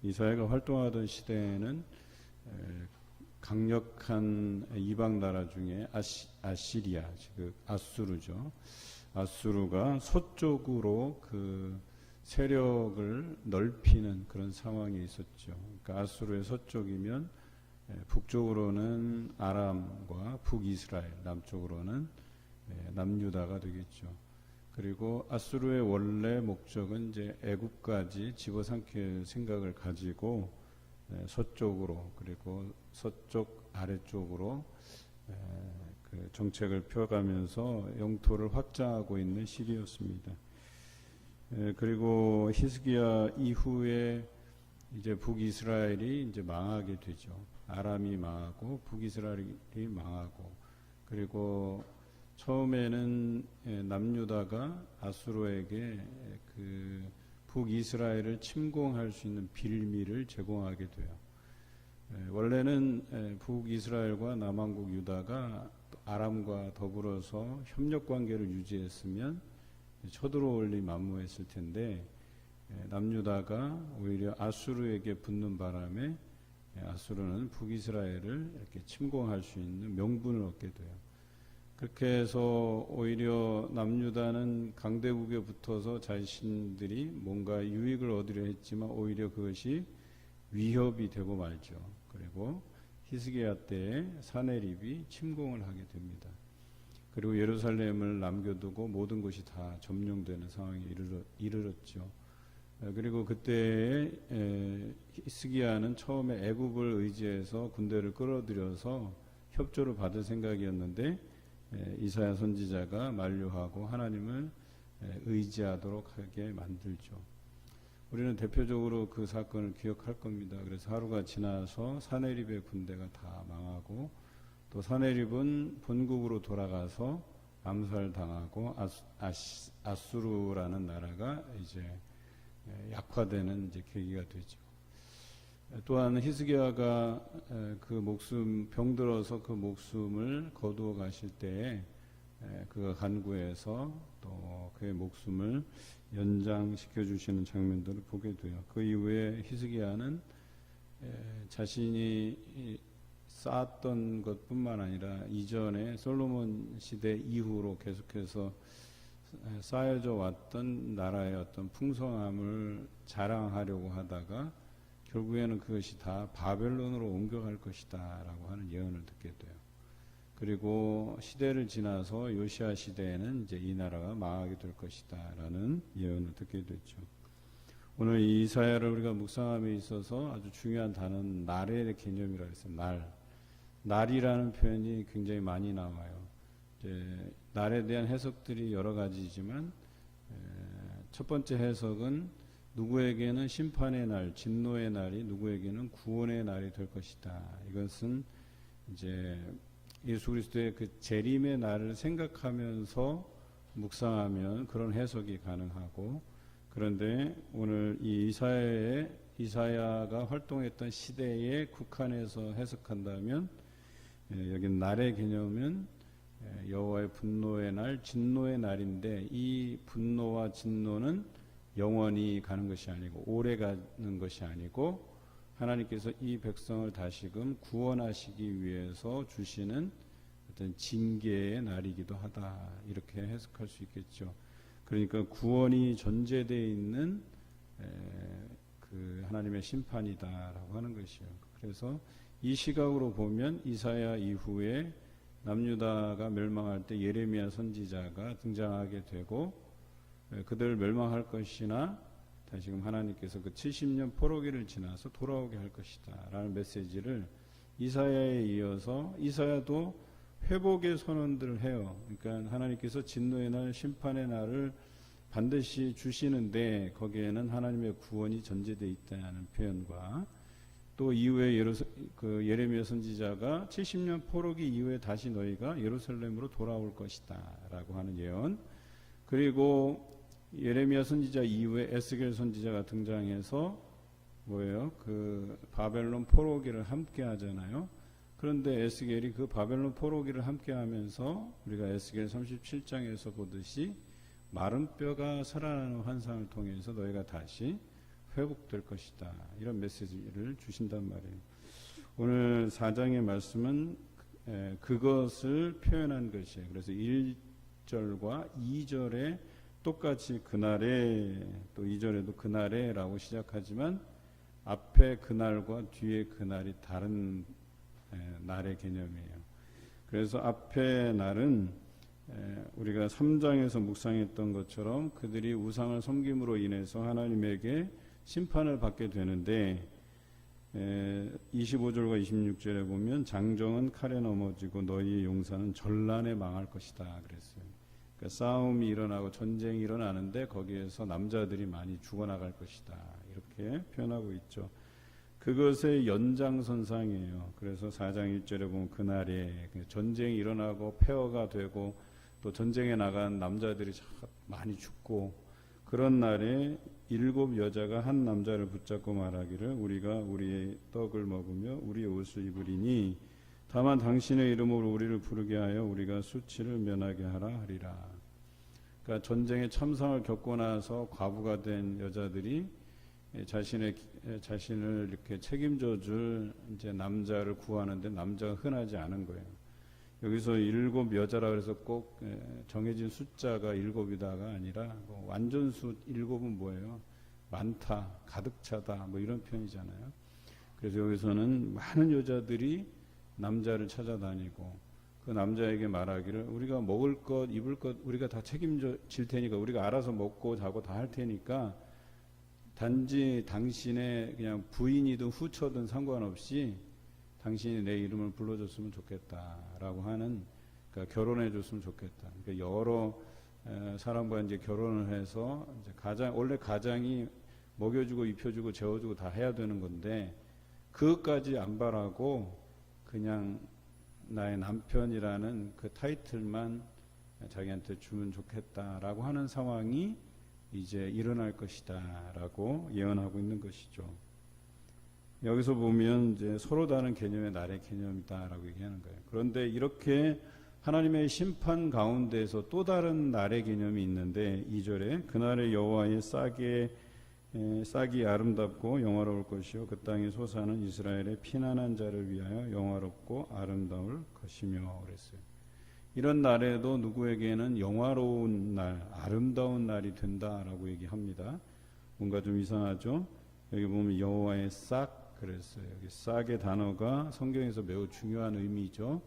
이사야가 활동하던 시대에는 강력한 이방 나라 중에 아시리아, 즉 아수르죠. 아수르가 서쪽으로 그 세력을 넓히는 그런 상황이 있었죠. 그러니까 아수르의 서쪽이면 북쪽으로는 아람과 북이스라엘, 남쪽으로는 남유다가 되겠죠. 그리고 아수르의 원래 목적은 이제 애굽까지 집어삼킬 생각을 가지고 서쪽으로, 그리고 서쪽 아래쪽으로 그 정책을 펴가면서 영토를 확장하고 있는 시기였습니다. 그리고 히스기야 이후에 이제 북이스라엘이 이제 망하게 되죠. 아람이 망하고 북이스라엘이 망하고, 그리고 처음에는 남유다가 아수르에게 그 북이스라엘을 침공할 수 있는 빌미를 제공하게 돼요. 원래는 북이스라엘과 남왕국 유다가 아람과 더불어서 협력 관계를 유지했으면 쳐들어올 리 만무했을 텐데, 남유다가 오히려 아수르에게 붙는 바람에 아수르는 북이스라엘을 이렇게 침공할 수 있는 명분을 얻게 돼요. 그렇게 해서 오히려 남유다는 강대국에 붙어서 자신들이 뭔가 유익을 얻으려 했지만 오히려 그것이 위협이 되고 말죠. 그리고 히스기야 때에 사네립이 침공을 하게 됩니다. 그리고 예루살렘을 남겨두고 모든 것이 다 점령되는 상황에 이르렀죠. 그리고 그때 히스기야는 처음에 애굽을 의지해서 군대를 끌어들여서 협조를 받을 생각이었는데, 이사야 선지자가 만류하고 하나님을 의지하도록 하게 만들죠. 우리는 대표적으로 그 사건을 기억할 겁니다. 그래서 하루가 지나서 사네립의 군대가 다 망하고, 또 사네립은 본국으로 돌아가서 암살당하고 아수르라는 나라가 이제 약화되는 이제 계기가 되죠. 또한 히스기야가 그 목숨 병들어서 그 목숨을 거두어 가실 때에 그가 간구해서 또 그의 목숨을 연장시켜 주시는 장면들을 보게 돼요. 그 이후에 히스기야는 자신이 쌓았던 것뿐만 아니라 이전에 솔로몬 시대 이후로 계속해서 쌓여져 왔던 나라의 어떤 풍성함을 자랑하려고 하다가 결국에는 그것이 다 바벨론으로 옮겨갈 것이다 라고 하는 예언을 듣게 돼요. 그리고 시대를 지나서 요시야 시대에는 이제 이 나라가 망하게 될 것이다 라는 예언을 듣게 됐죠. 오늘 이 이사야를 우리가 묵상함에 있어서 아주 중요한 단어는 날의 개념이라고 했어요. 날이라는 표현이 굉장히 많이 나와요. 이제 날에 대한 해석들이 여러 가지지만 첫 번째 해석은 누구에게는 심판의 날, 진노의 날이 누구에게는 구원의 날이 될 것이다. 이것은 이제 예수 그리스도의 그 재림의 날을 생각하면서 묵상하면 그런 해석이 가능하고, 그런데 오늘 이 이사야가 활동했던 시대에 국한해서 해석한다면 여기 날의 개념은 여호와의 분노의 날, 진노의 날인데, 이 분노와 진노는 영원히 가는 것이 아니고 오래 가는 것이 아니고 하나님께서 이 백성을 다시금 구원하시기 위해서 주시는 어떤 징계의 날이기도 하다, 이렇게 해석할 수 있겠죠. 그러니까 구원이 전제되어 있는 그 하나님의 심판이다라고 하는 것이요. 그래서 이 시각으로 보면 이사야 이후에 남유다가 멸망할 때 예레미야 선지자가 등장하게 되고, 그들 멸망할 것이나 다시금 하나님께서 그 70년 포로기를 지나서 돌아오게 할 것이다 라는 메시지를 이사야에 이어서 이사야도 회복의 선언들을 해요. 그러니까 하나님께서 진노의 날, 심판의 날을 반드시 주시는데 거기에는 하나님의 구원이 전제되어 있다는 표현과, 또 이후에 예레미야 선지자가 70년 포로기 이후에 다시 너희가 예루살렘으로 돌아올 것이다 라고 하는 예언, 그리고 예레미야 선지자 이후에 에스겔 선지자가 등장해서 뭐예요? 그 바벨론 포로기를 함께 하잖아요. 그런데 에스겔이 그 바벨론 포로기를 함께 하면서 우리가 에스겔 37장에서 보듯이 마른 뼈가 살아나는 환상을 통해서 너희가 다시 회복될 것이다. 이런 메시지를 주신단 말이에요. 오늘 4장의 말씀은 그것을 표현한 것이에요. 그래서 1절과 2절에 똑같이 그날에, 또 2절에도 그날에 라고 시작하지만 앞에 그날과 뒤에 그날이 다른 날의 개념이에요. 그래서 앞에 날은 우리가 3장에서 묵상했던 것처럼 그들이 우상을 섬김으로 인해서 하나님에게 심판을 받게 되는데 25절과 26절에 보면 장정은 칼에 넘어지고 너희의 용사는 전란에 망할 것이다 그랬어요. 그러니까 싸움이 일어나고 전쟁이 일어나는데 거기에서 남자들이 많이 죽어나갈 것이다 이렇게 표현하고 있죠. 그것의 연장선상이에요. 그래서 4장 1절에 보면 그날에 전쟁이 일어나고 폐허가 되고 또 전쟁에 나간 남자들이 많이 죽고 그런 날에 7 여자가 한 남자를 붙잡고 말하기를 우리가 우리의 떡을 먹으며 우리의 옷을 입으리니 다만 당신의 이름으로 우리를 부르게 하여 우리가 수치를 면하게 하라 하리라. 그러니까 전쟁의 참상을 겪고 나서 과부가 된 여자들이 자신을 이렇게 책임져 줄 이제 남자를 구하는데 남자가 흔하지 않은 거예요. 여기서 7 여자라 그래서 꼭 정해진 숫자가 7이다가 아니라 완전수 7은 뭐예요? 많다, 가득 차다 뭐 이런 표현이잖아요. 그래서 여기서는 많은 여자들이 남자를 찾아다니고 그 남자에게 말하기를 우리가 먹을 것, 입을 것 우리가 다 책임질 테니까 우리가 알아서 먹고 자고 다 할 테니까 단지 당신의 그냥 부인이든 후처든 상관없이 당신이 내 이름을 불러줬으면 좋겠다라고 하는, 그러니까 결혼해줬으면 좋겠다. 그러니까 여러 사람과 이제 결혼을 해서 이제 원래 가장이 먹여주고 입혀주고 재워주고 다 해야 되는 건데 그것까지 안 바라고 그냥 나의 남편이라는 그 타이틀만 자기한테 주면 좋겠다라고 하는 상황이 이제 일어날 것이다라고 예언하고 있는 것이죠. 여기서 보면 이제 서로 다른 개념의 날의 개념이다라고 얘기하는 거예요. 그런데 이렇게 하나님의 심판 가운데서 또 다른 날의 개념이 있는데 2절에 그날의 여호와의 싹이 아름답고 영화로울 것이요 그 땅에 솟아는 이스라엘의 피난한 자를 위하여 영화롭고 아름다울 것이며 그랬어요. 이런 날에도 누구에게는 영화로운 날, 아름다운 날이 된다라고 얘기합니다. 뭔가 좀 이상하죠? 여기 보면 여호와의 싹 그랬어요. 여기 싹의 단어가 성경에서 매우 중요한 의미죠.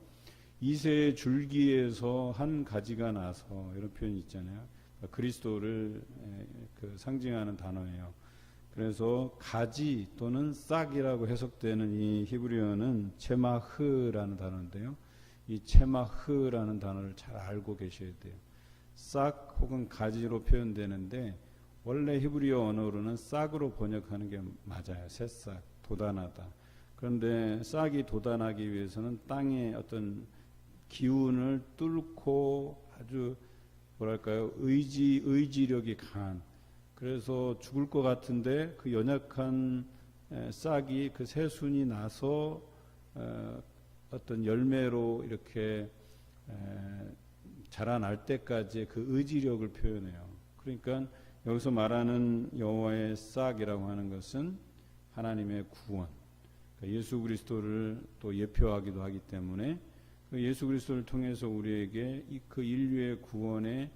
이새의 줄기에서 한 가지가 나서 이런 표현이 있잖아요. 그러니까 그리스도를 상징하는 단어예요. 그래서 가지 또는 싹이라고 해석되는 이 히브리어는 체마흐라는 단어인데요. 이 체마흐라는 단어를 잘 알고 계셔야 돼요. 싹 혹은 가지로 표현되는데 원래 히브리어 언어로는 싹으로 번역하는 게 맞아요. 새싹, 도단하다. 그런데 싹이 도단하기 위해서는 땅의 어떤 기운을 뚫고 아주 뭐랄까요, 의지력이 강한, 그래서 죽을 것 같은데 그 연약한 싹이 그 새순이 나서 어떤 열매로 이렇게 자라날 때까지의 그 의지력을 표현해요. 그러니까 여기서 말하는 여호와의 싹이라고 하는 것은 하나님의 구원, 그러니까 예수 그리스도를 또 예표하기도 하기 때문에 그 예수 그리스도를 통해서 우리에게 그 인류의 구원의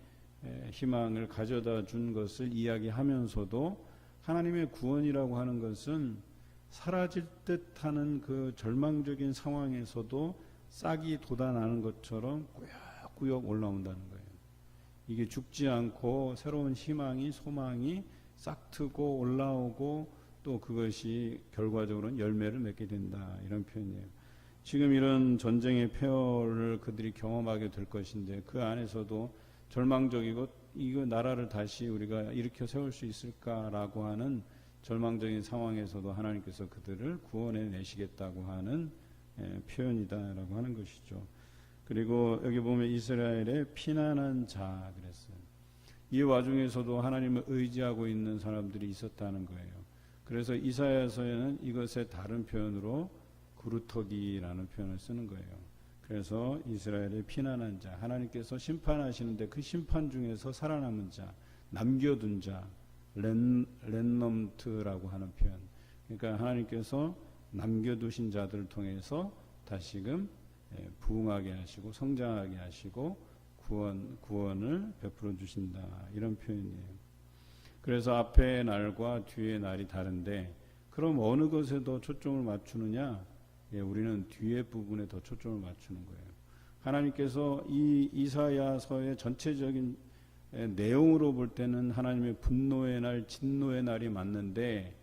희망을 가져다 준 것을 이야기하면서도 하나님의 구원이라고 하는 것은 사라질 듯하는 그 절망적인 상황에서도 싹이 돋아나는 것처럼 꾸역꾸역 올라온다는 거예요. 이게 죽지 않고 새로운 희망이, 소망이 싹트고 올라오고 또 그것이 결과적으로는 열매를 맺게 된다, 이런 표현이에요. 지금 이런 전쟁의 폐허를 그들이 경험하게 될 것인데 그 안에서도 절망적이고 이거 나라를 다시 우리가 일으켜 세울 수 있을까라고 하는 절망적인 상황에서도 하나님께서 그들을 구원해 내시겠다고 하는 표현이다라고 하는 것이죠. 그리고 여기 보면 이스라엘의 피난한 자 그랬어요. 이 와중에서도 하나님을 의지하고 있는 사람들이 있었다는 거예요. 그래서 이사야서에는 이것의 다른 표현으로 구루터기라는 표현을 쓰는 거예요. 그래서 이스라엘의 피난한 자, 하나님께서 심판하시는데 그 심판 중에서 살아남은 자, 남겨둔 자, 랜넘트라고 하는 표현. 그러니까 하나님께서 남겨두신 자들을 통해서 다시금 부흥하게 하시고 성장하게 하시고 구원을 베풀어 주신다, 이런 표현이에요. 그래서 앞의 날과 뒤의 날이 다른데, 그럼 어느 것에 더 초점을 맞추느냐? 우리는 뒤에 부분에 더 초점을 맞추는 거예요. 하나님께서 이 이사야서의 전체적인 내용으로 볼 때는 하나님의 분노의 날, 진노의 날이 맞는데,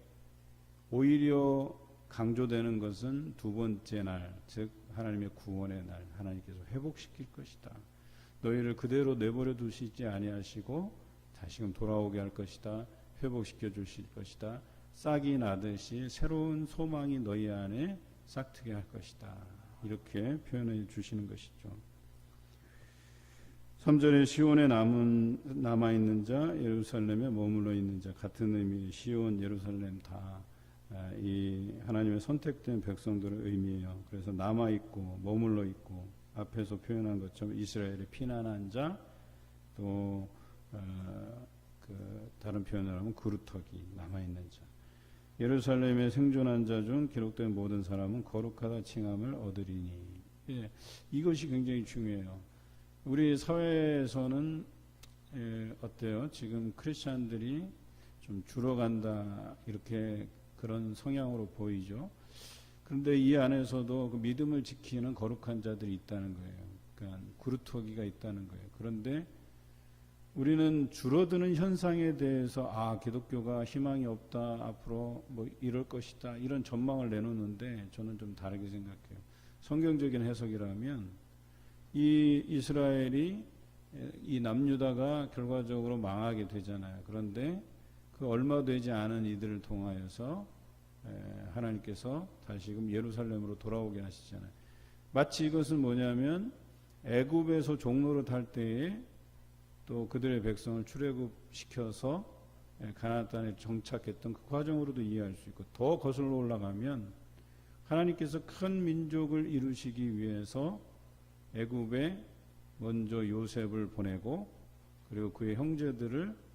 오히려 강조되는 것은 두 번째 날, 즉 하나님의 구원의 날, 하나님께서 회복시킬 것이다. 너희를 그대로 내버려 두시지 아니하시고 다시금 돌아오게 할 것이다. 회복시켜 주실 것이다. 싹이 나듯이 새로운 소망이 너희 안에 싹트게 할 것이다. 이렇게 표현해 주시는 것이죠. 3절에 시온에 남아있는 자, 예루살렘에 머물러 있는 자, 같은 의미, 시온, 예루살렘 다 이 하나님의 선택된 백성들을 의미해요. 그래서 남아있고 머물러 있고, 앞에서 표현한 것처럼 이스라엘의 피난한 자, 또 다른 표현을 하면 그루터기, 남아있는 자. 예루살렘에 생존한 자 중 기록된 모든 사람은 거룩하다 칭함을 얻으리니. 이것이 굉장히 중요해요. 우리 사회에서는 어때요? 지금 크리스찬들이 좀 줄어간다, 이렇게 그런 성향으로 보이죠. 그런데 이 안에서도 그 믿음을 지키는 거룩한 자들이 있다는 거예요. 그러니까 그루터기가 있다는 거예요. 그런데 우리는 줄어드는 현상에 대해서 기독교가 희망이 없다, 앞으로 뭐 이럴 것이다, 이런 전망을 내놓는데, 저는 좀 다르게 생각해요. 성경적인 해석이라면 이 이스라엘이, 이 남유다가 결과적으로 망하게 되잖아요. 그런데 그 얼마 되지 않은 이들을 통하여서 하나님께서 다시금 예루살렘으로 돌아오게 하시잖아요. 마치 이것은 뭐냐면 애굽에서 종로를 탈 때에 또 그들의 백성을 출애굽시켜서 가나안 땅에 정착했던 그 과정으로도 이해할 수 있고, 더 거슬러 올라가면 하나님께서 큰 민족을 이루시기 위해서 애굽에 먼저 요셉을 보내고, 그리고 그의 형제들을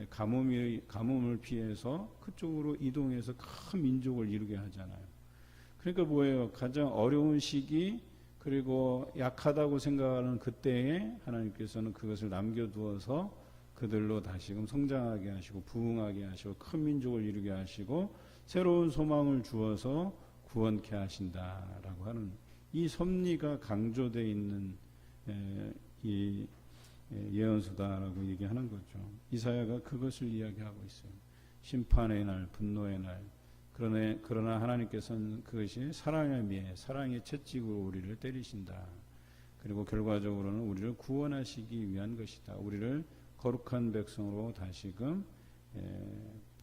가뭄을 피해서 그쪽으로 이동해서 큰 민족을 이루게 하잖아요. 그러니까 뭐예요? 가장 어려운 시기, 그리고 약하다고 생각하는 그때에 하나님께서는 그것을 남겨두어서 그들로 다시금 성장하게 하시고 부흥하게 하시고 큰 민족을 이루게 하시고 새로운 소망을 주어서 구원케 하신다라고 하는 이 섭리가 강조되어 있는 이 예언서다라고 얘기하는 거죠. 이사야가 그것을 이야기하고 있어요. 심판의 날, 분노의 날. 그러나 하나님께서는 그것이 사랑의 미에, 사랑의 채찍으로 우리를 때리신다. 그리고 결과적으로는 우리를 구원하시기 위한 것이다. 우리를 거룩한 백성으로 다시금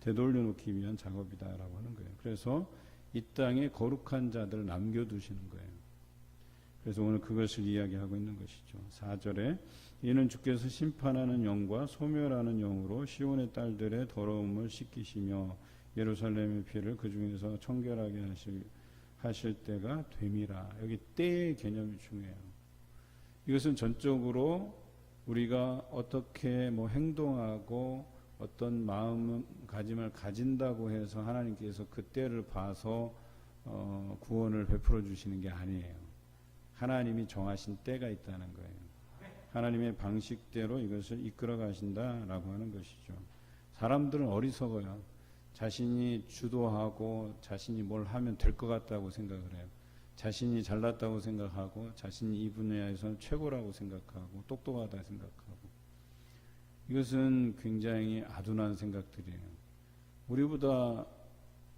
되돌려 놓기 위한 작업이다라고 하는 거예요. 그래서 이 땅에 거룩한 자들을 남겨두시는 거예요. 그래서 오늘 그것을 이야기하고 있는 것이죠. 4절에 이는 주께서 심판하는 영과 소멸하는 영으로 시온의 딸들의 더러움을 씻기시며 예루살렘의 피를 그 중에서 청결하게 하실 때가 됨이라. 여기 때의 개념이 중요해요. 이것은 전적으로 우리가 어떻게 행동하고 어떤 마음가짐을 가진다고 해서 하나님께서 그 때를 봐서 구원을 베풀어 주시는 게 아니에요. 하나님이 정하신 때가 있다는 거예요. 하나님의 방식대로 이것을 이끌어 가신다라고 하는 것이죠. 사람들은 어리석어요. 자신이 주도하고 자신이 뭘 하면 될 것 같다고 생각을 해요. 자신이 잘났다고 생각하고 자신이 이 분야에서는 최고라고 생각하고 똑똑하다 생각하고, 이것은 굉장히 아둔한 생각들이에요. 우리보다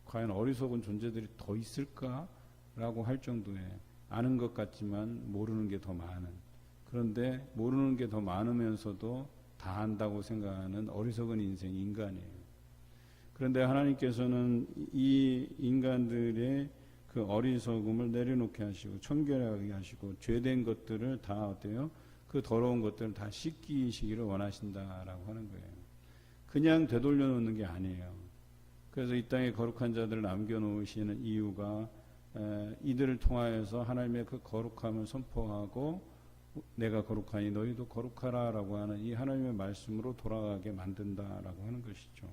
과연 어리석은 존재들이 더 있을까라고 할 정도의, 아는 것 같지만 모르는 게 더 많은, 그런데 모르는 게 더 많으면서도 다 안다고 생각하는 어리석은 인생이 인간이에요. 그런데 하나님께서는 이 인간들의 그 어리석음을 내려놓게 하시고 청결하게 하시고 죄된 것들을 다 어때요? 그 더러운 것들을 다 씻기시기를 원하신다라고 하는 거예요. 그냥 되돌려 놓는 게 아니에요. 그래서 이 땅에 거룩한 자들을 남겨놓으시는 이유가 이들을 통하여서 하나님의 그 거룩함을 선포하고 내가 거룩하니 너희도 거룩하라라고 하는 이 하나님의 말씀으로 돌아가게 만든다라고 하는 것이죠.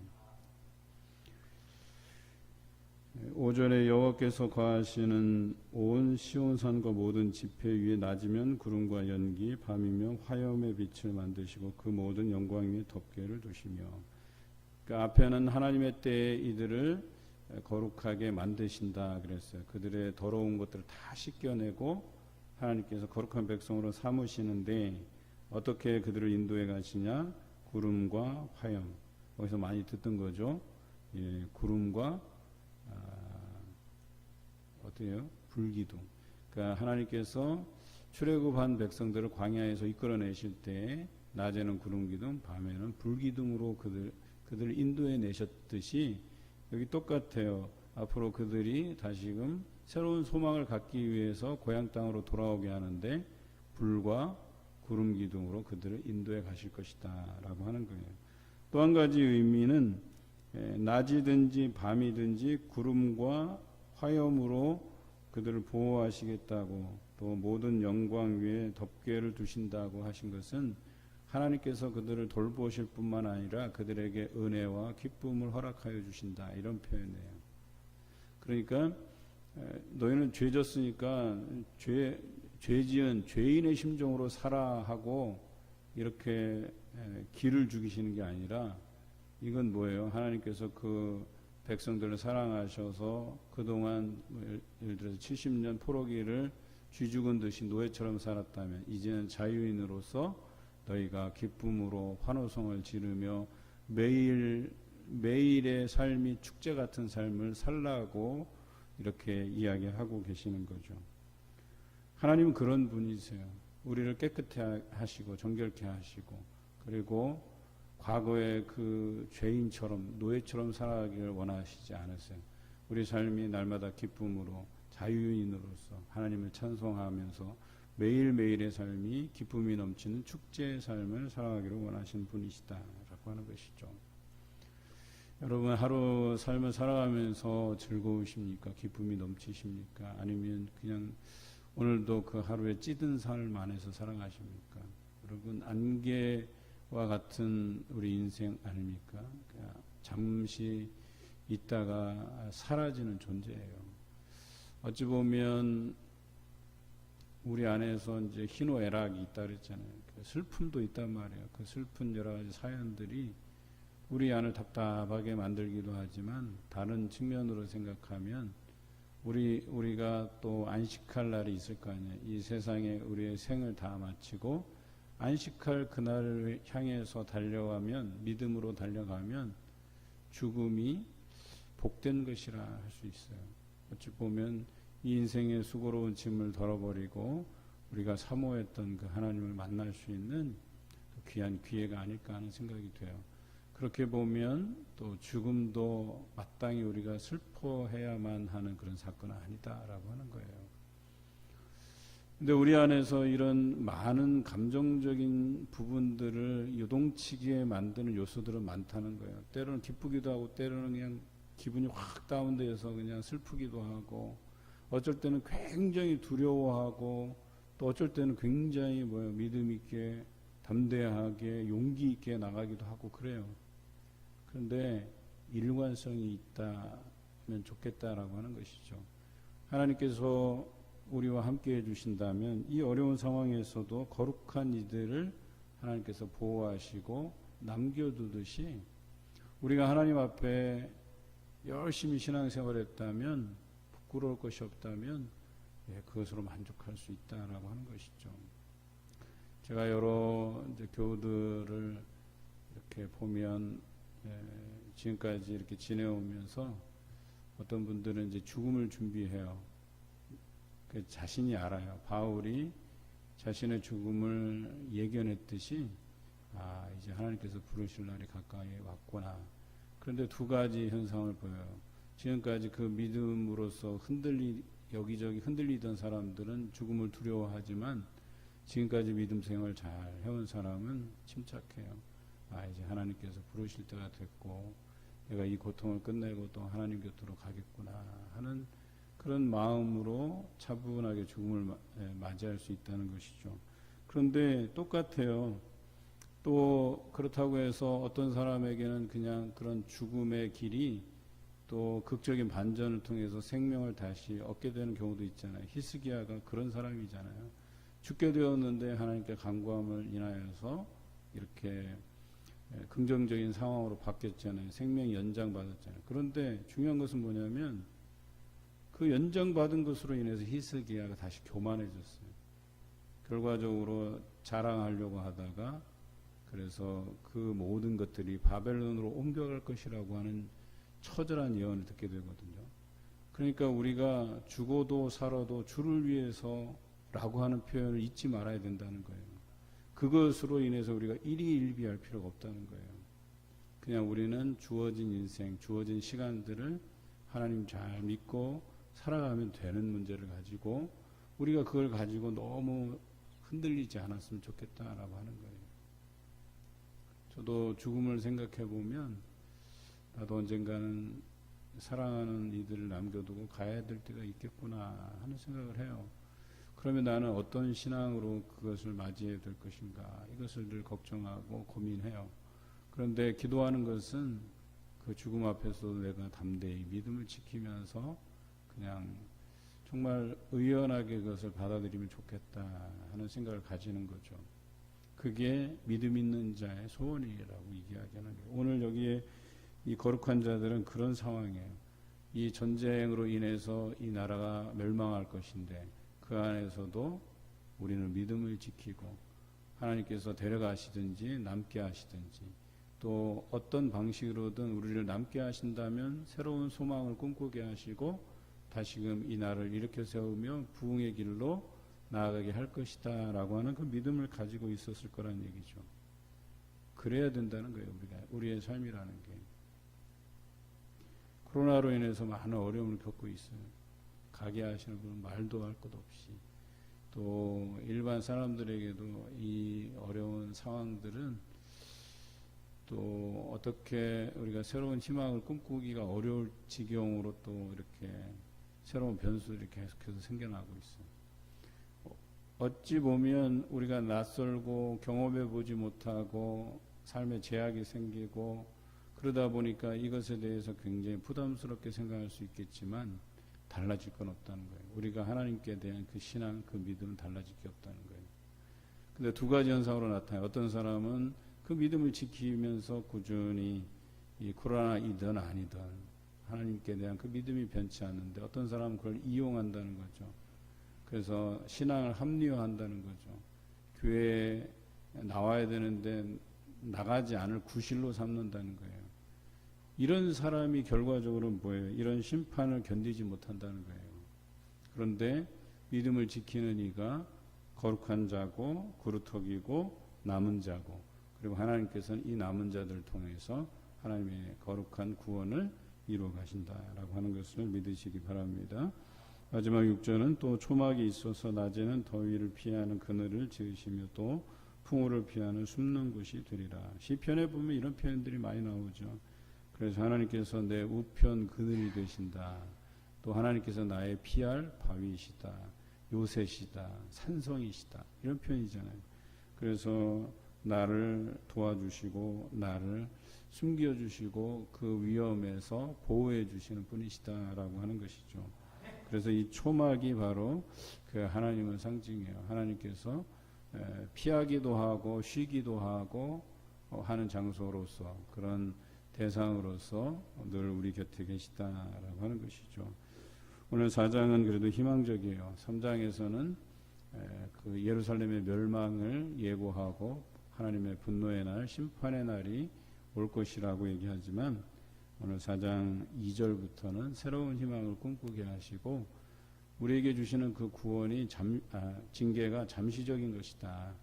5절에 여호와께서 거하시는 온 시온산과 모든 지폐 위에 낮이면 구름과 연기, 밤이면 화염의 빛을 만드시고 그 모든 영광 위에 덮개를 두시며, 그 앞에는 하나님의 때에 이들을 거룩하게 만드신다 그랬어요. 그들의 더러운 것들을 다 씻겨내고 하나님께서 거룩한 백성으로 삼으시는데 어떻게 그들을 인도해 가시냐? 구름과 화염. 거기서 많이 듣던 거죠. 예, 구름과 어때요? 불기둥. 그러니까 하나님께서 출애굽한 백성들을 광야에서 이끌어내실 때 낮에는 구름기둥, 밤에는 불기둥으로 그들을 인도해 내셨듯이 여기 똑같아요. 앞으로 그들이 다시금 새로운 소망을 갖기 위해서 고향 땅으로 돌아오게 하는데 불과 구름 기둥으로 그들을 인도해 가실 것이다 라고 하는 거예요. 또 한 가지 의미는 낮이든지 밤이든지 구름과 화염으로 그들을 보호하시겠다고, 또 모든 영광 위에 덮개를 두신다고 하신 것은 하나님께서 그들을 돌보실 뿐만 아니라 그들에게 은혜와 기쁨을 허락하여 주신다, 이런 표현이에요. 그러니까 너희는 죄졌으니까 죄지은 죄인의 심정으로 살아 하고 이렇게 기를 죽이시는 게 아니라, 이건 뭐예요? 하나님께서 그 백성들을 사랑하셔서 그동안 예를 들어서 70년 포로기를 쥐 죽은 듯이 노예처럼 살았다면 이제는 자유인으로서 너희가 기쁨으로 환호성을 지르며 매일의 삶이 축제 같은 삶을 살라고 이렇게 이야기하고 계시는 거죠. 하나님은 그런 분이세요. 우리를 깨끗해 하시고 정결케 하시고, 그리고 과거의 그 죄인처럼 노예처럼 살아가기를 원하시지 않으세요. 우리 삶이 날마다 기쁨으로 자유인으로서 하나님을 찬송하면서 매일매일의 삶이 기쁨이 넘치는 축제의 삶을 살아가기를 원하시는 분이시다라고 하는 것이죠. 여러분, 하루 삶을 살아가면서 즐거우십니까? 기쁨이 넘치십니까? 아니면 그냥 오늘도 그 하루에 찌든 삶 안에서 살아가십니까? 여러분, 안개와 같은 우리 인생 아닙니까? 잠시 있다가 사라지는 존재예요. 어찌 보면 우리 안에서 이제 희노애락이 있다 그랬잖아요. 슬픔도 있단 말이에요. 그 슬픈 여러 가지 사연들이 우리 안을 답답하게 만들기도 하지만, 다른 측면으로 생각하면 우리가 또 안식할 날이 있을 거 아니에요. 이 세상에 우리의 생을 다 마치고 안식할 그날을 향해서 달려가면, 믿음으로 달려가면 죽음이 복된 것이라 할 수 있어요. 어찌 보면 이 인생의 수고로운 짐을 덜어버리고 우리가 사모했던 그 하나님을 만날 수 있는 귀한 기회가 아닐까 하는 생각이 돼요. 그렇게 보면 또 죽음도 마땅히 우리가 슬퍼해야만 하는 그런 사건은 아니다라고 하는 거예요. 근데 우리 안에서 이런 많은 감정적인 부분들을 요동치게 만드는 요소들은 많다는 거예요. 때로는 기쁘기도 하고, 때로는 그냥 기분이 확 다운돼서 그냥 슬프기도 하고, 어쩔 때는 굉장히 두려워하고, 또 어쩔 때는 굉장히 믿음 있게 담대하게 용기 있게 나가기도 하고 그래요. 그런데 일관성이 있다면 좋겠다라고 하는 것이죠. 하나님께서 우리와 함께 해주신다면 이 어려운 상황에서도 거룩한 이들을 하나님께서 보호하시고 남겨두듯이, 우리가 하나님 앞에 열심히 신앙생활했다면, 부끄러울 것이 없다면 그것으로 만족할 수 있다라고 하는 것이죠. 제가 여러 교우들을 이렇게 보면 지금까지 이렇게 지내오면서 어떤 분들은 이제 죽음을 준비해요. 그 자신이 알아요. 바울이 자신의 죽음을 예견했듯이 이제 하나님께서 부르실 날이 가까이 왔구나. 그런데 두 가지 현상을 보여요. 지금까지 그 믿음으로서 여기저기 흔들리던 사람들은 죽음을 두려워하지만, 지금까지 믿음 생활 잘 해온 사람은 침착해요. 이제 하나님께서 부르실 때가 됐고 내가 이 고통을 끝내고 또 하나님 곁으로 가겠구나 하는 그런 마음으로 차분하게 죽음을 맞이할 수 있다는 것이죠. 그런데 똑같아요. 또 그렇다고 해서 어떤 사람에게는 그냥 그런 죽음의 길이 또 극적인 반전을 통해서 생명을 다시 얻게 되는 경우도 있잖아요. 히스기야가 그런 사람이잖아요. 죽게 되었는데 하나님께 간구함을 인하여서 이렇게 긍정적인 상황으로 바뀌었잖아요. 생명이 연장받았잖아요. 그런데 중요한 것은 뭐냐면 그 연장받은 것으로 인해서 히스기야가 다시 교만해졌어요. 결과적으로 자랑하려고 하다가 그래서 그 모든 것들이 바벨론으로 옮겨갈 것이라고 하는 처절한 예언을 듣게 되거든요. 그러니까 우리가 죽어도 살아도 주를 위해서라고 하는 표현을 잊지 말아야 된다는 거예요. 그것으로 인해서 우리가 일희일비할 필요가 없다는 거예요. 그냥 우리는 주어진 인생, 주어진 시간들을 하나님 잘 믿고 살아가면 되는 문제를 가지고 우리가 그걸 가지고 너무 흔들리지 않았으면 좋겠다라고 하는 거예요. 저도 죽음을 생각해 보면 나도 언젠가는 사랑하는 이들을 남겨두고 가야 될 때가 있겠구나 하는 생각을 해요. 그러면 나는 어떤 신앙으로 그것을 맞이해야 될 것인가 이것을 늘 걱정하고 고민해요. 그런데 기도하는 것은 그 죽음 앞에서도 내가 담대히 믿음을 지키면서 그냥 정말 의연하게 그것을 받아들이면 좋겠다 하는 생각을 가지는 거죠. 그게 믿음 있는 자의 소원이라고 이야기하는 거예요. 오늘 여기에 이 거룩한 자들은 그런 상황이에요. 이 전쟁으로 인해서 이 나라가 멸망할 것인데 그 안에서도 우리는 믿음을 지키고 하나님께서 데려가시든지 남게 하시든지 또 어떤 방식으로든 우리를 남게 하신다면 새로운 소망을 꿈꾸게 하시고 다시금 이 나라를 일으켜 세우며 부흥의 길로 나아가게 할 것이다 라고 하는 그 믿음을 가지고 있었을 거란 얘기죠. 그래야 된다는 거예요. 우리의 삶이라는 게. 코로나로 인해서 많은 어려움을 겪고 있어요. 가게 하시는 분은 말도 할 것 없이 또 일반 사람들에게도 이 어려운 상황들은 또 어떻게 우리가 새로운 희망을 꿈꾸기가 어려울 지경으로 또 이렇게 새로운 변수들이 계속해서 생겨나고 있어요. 어찌 보면 우리가 낯설고 경험해 보지 못하고 삶에 제약이 생기고 그러다 보니까 이것에 대해서 굉장히 부담스럽게 생각할 수 있겠지만 달라질 건 없다는 거예요. 우리가 하나님께 대한 그 신앙, 그 믿음은 달라질 게 없다는 거예요. 근데 두 가지 현상으로 나타나요. 어떤 사람은 그 믿음을 지키면서 꾸준히 이 코로나이든 아니든 하나님께 대한 그 믿음이 변치 않는데 어떤 사람은 그걸 이용한다는 거죠. 그래서 신앙을 합리화한다는 거죠. 교회에 나와야 되는데 나가지 않을 구실로 삼는다는 거예요. 이런 사람이 결과적으로 뭐예요? 이런 심판을 견디지 못한다는 거예요. 그런데 믿음을 지키는 이가 거룩한 자고 그루터기고 남은 자고 그리고 하나님께서는 이 남은 자들을 통해서 하나님의 거룩한 구원을 이루어 가신다라고 하는 것을 믿으시기 바랍니다. 마지막 6절은 또 초막이 있어서 낮에는 더위를 피하는 그늘을 지으시며 또 풍우를 피하는 숨는 곳이 되리라. 시편에 보면 이런 표현들이 많이 나오죠. 그래서 하나님께서 내 우편 그늘이 되신다. 또 하나님께서 나의 피할 바위이시다. 요새시다. 산성이시다. 이런 표현이잖아요. 그래서 나를 도와주시고 나를 숨겨주시고 그 위험에서 보호해 주시는 분이시다라고 하는 것이죠. 그래서 이 초막이 바로 그 하나님을 상징해요. 하나님께서 피하기도 하고 쉬기도 하고 하는 장소로서 그런 대상으로서 늘 우리 곁에 계시다라고 하는 것이죠. 오늘 4장은 그래도 희망적이에요. 3장에서는 그 예루살렘의 멸망을 예고하고 하나님의 분노의 날, 심판의 날이 올 것이라고 얘기하지만 오늘 4장 2절부터는 새로운 희망을 꿈꾸게 하시고 우리에게 주시는 그 구원이 징계가 잠시적인 것이다.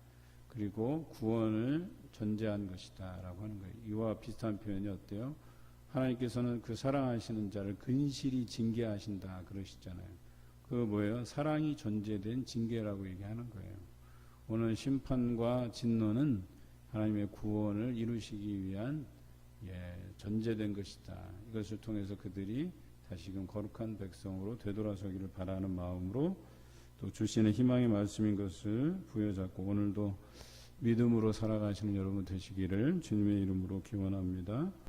그리고 구원을 전제한 것이다 라고 하는 거예요. 이와 비슷한 표현이 어때요? 하나님께서는 그 사랑하시는 자를 근실히 징계하신다 그러시잖아요. 그 뭐예요? 사랑이 전제된 징계라고 얘기하는 거예요. 오늘 심판과 진노는 하나님의 구원을 이루시기 위한 전제된 것이다. 이것을 통해서 그들이 다시금 거룩한 백성으로 되돌아서기를 바라는 마음으로 또 주시는 희망의 말씀인 것을 부여잡고 오늘도 믿음으로 살아가시는 여러분 되시기를 주님의 이름으로 기원합니다.